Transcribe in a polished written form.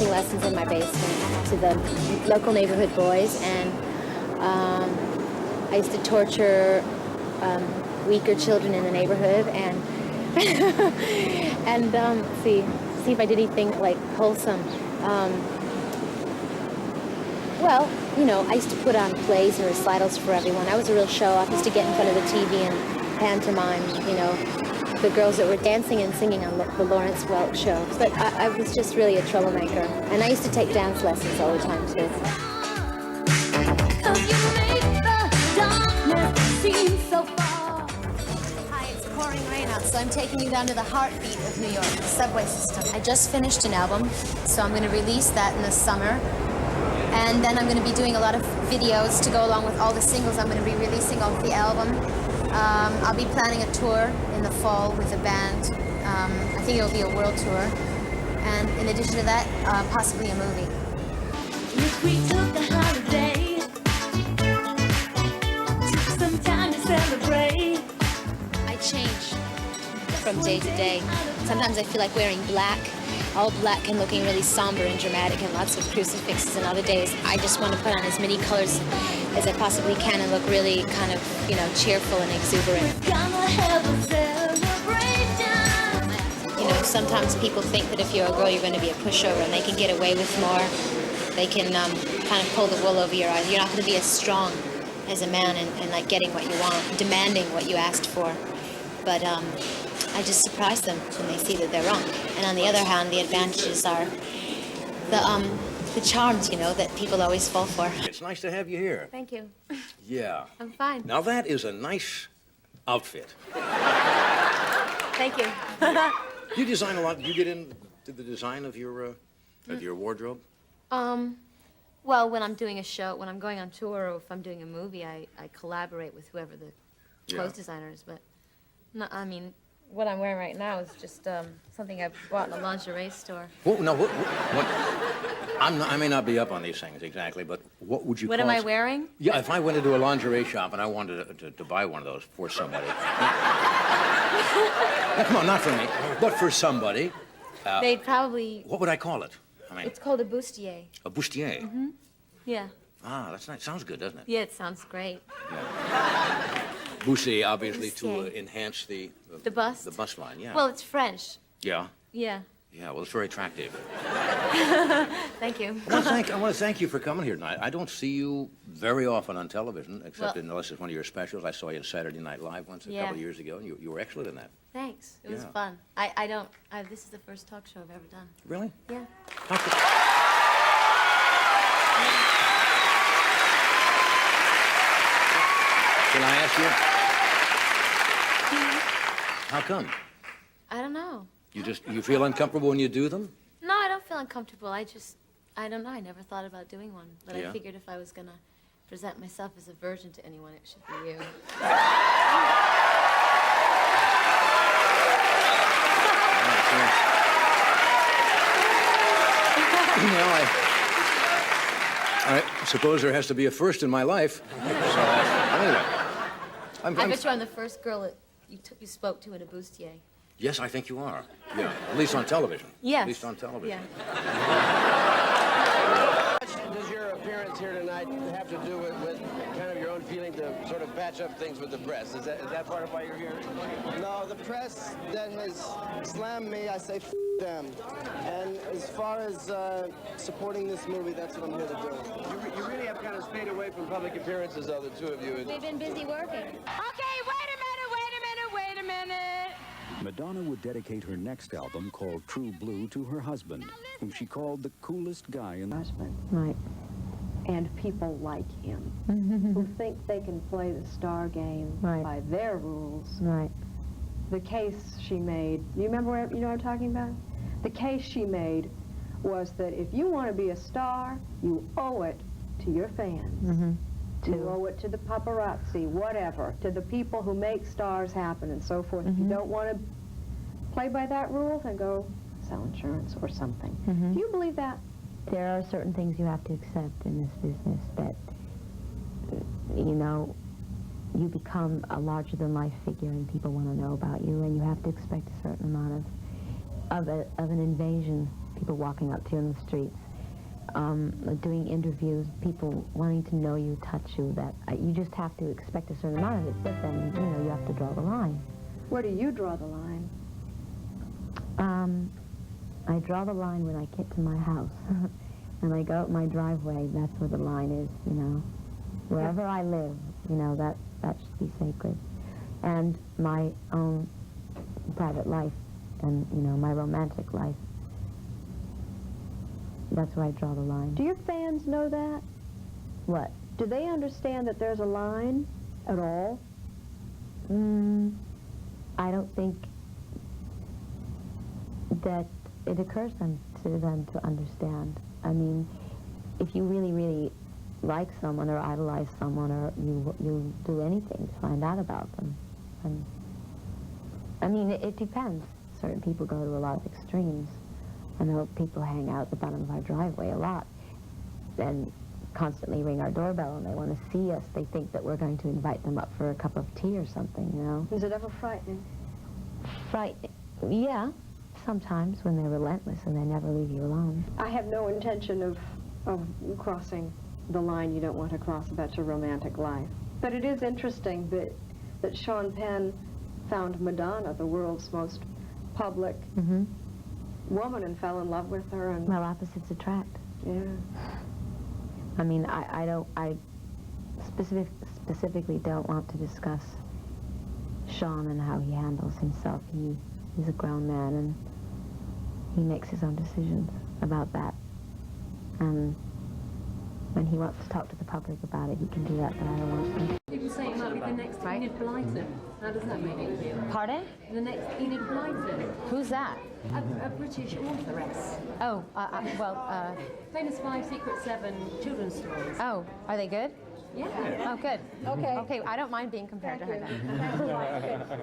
lessons in my basement to the local neighborhood boys, and I used to torture weaker children in the neighborhood, and and see if I did anything like wholesome. Well, you know, I used to put on plays and recitals for everyone. I was a real show-off. I used to get in front of the TV and pantomime, you know, the girls that were dancing and singing on the Lawrence Welk show. But I was just really a troublemaker. And I used to take dance lessons all the time, too. Hi, it's pouring rain out, so I'm taking you down to the heartbeat of New York, the subway system. I just finished an album, so I'm going to release that in the summer. And then I'm going to be doing a lot of videos to go along with all the singles I'm going to be releasing off the album. I'll be planning a tour in the fall with a band. I think it'll be a world tour. And in addition to that, possibly a movie. If we took a holiday, took some time to celebrate. I change from day to day. Sometimes I feel like wearing black, all black and looking really somber and dramatic and lots of crucifixes, and other days I just want to put on as many colors as I possibly can and look really kind of, you know, cheerful and exuberant. We're gonna have a celebration. You know, sometimes people think that if you're a girl, you're going to be a pushover, and they can get away with more. They can kind of pull the wool over your eyes. You're not going to be as strong as a man and like getting what you want, demanding what you asked for. But I just surprise them when they see that they're wrong. And on the other hand, the advantages are the charms, you know, that people always fall for. It's nice to have you here. Thank you. Yeah. I'm fine. Now that is a nice outfit. Thank you. You design a lot. You get into the design of your wardrobe? Well, when I'm doing a show, when I'm going on tour, or if I'm doing a movie, I collaborate with whoever the clothes designer is. But no, I mean, what I'm wearing right now is just something I bought in a lingerie store. Well, no, what I may not be up on these things exactly, but what would you What call am I wearing? Yeah, if I went into a lingerie shop and I wanted to buy one of those for somebody. Now, come on, not for me, but for somebody. They'd probably... What would I call it? I mean, It's called a bustier. a bustier. Mm-hmm. Yeah. Ah, that's nice. Sounds good, doesn't it? Yeah, it sounds great. Yeah. Bustier, obviously, to Bustier. Enhance the bust? The bust line, yeah. Well, it's French. Yeah. Yeah. Yeah, well, it's very attractive. Thank you. I want to thank you for coming here tonight. I don't see you very often on television, except Well- unless it's one of your specials. I saw you on Saturday Night Live once a Yeah. couple of years ago, and you were excellent in that. Thanks. It was Yeah. fun. This is the first talk show I've ever done. Really? Yeah. How co- Can I ask you? How come? I don't know. You feel uncomfortable when you do them? No, I don't feel uncomfortable. I don't know. I never thought about doing one. But Yeah. I figured if I was going to present myself as a virgin to anyone, it should be you. I suppose there has to be a first in my life. So, anyway. I bet you I'm the first girl that you spoke to in a bustier. Yes, I think you are. Yeah, at least on television. Yes. At least on television. Yeah. Does your appearance here tonight have to do with kind of your own feeling to sort of patch up things with the press? Is that part of why you're here? No, the press that has slammed me, I say f them. And as far as supporting this movie, that's what I'm here to do. You really have kind of stayed away from public appearances, though, the two of you. We've been busy working. Okay, wait a minute. Madonna would dedicate her next album, called True Blue, to her husband, whom she called the coolest guy in the... Right. And people like him, who think they can play the star game by their rules. Right. The case she made, you know what I'm talking about? The case she made was that if you want to be a star, you owe it to your fans. You owe it to the paparazzi, whatever, to the people who make stars happen and so forth. If you don't want to play by that rule, then go sell insurance or something. Do you believe that? There are certain things you have to accept in this business that, you know, you become a larger-than-life figure and people want to know about you, and you have to expect a certain amount of an invasion. people walking up to you in the streets, doing interviews, people wanting to know you, touch you, that you just have to expect a certain amount of it, but then, you know, you have to draw the line. Where do you draw the line? I draw the line when I get to my house. When I go up my driveway, that's where the line is, you know. Wherever I live, you know, that should be sacred. And my own private life and, you know, my romantic life, that's where I draw the line. Do your fans know that? What? Do they understand that there's a line at all? I don't think that it occurs to them to understand. I mean, if you really, really like someone or idolize someone, or you do anything to find out about them. And I mean, it depends. Certain people go to a lot of extremes. I know people hang out at the bottom of our driveway a lot and constantly ring our doorbell, and they want to see us. They think that we're going to invite them up for a cup of tea or something, you know. Is it ever frightening? Frightening? Yeah, sometimes, when they're relentless and they never leave you alone. I have no intention of crossing the line you don't want to cross about your romantic life. But it is interesting that Sean Penn found Madonna, the world's most public woman, and fell in love with her. And well, opposites attract. yeah. I mean, I specifically don't want to discuss Sean and how he handles himself. He's a grown man, and he makes his own decisions about that. And when he wants to talk to the public about it, he can do that, but I don't want to. People say it might be the next Enid Blyton. How does that make you feel? Pardon? The next Enid Blyton. Who's that? A British authoress. Oh, Famous 5, Secret 7 children's stories. oh, are they good? Yeah. Oh, good. Okay. Okay, I don't mind being compared to her then.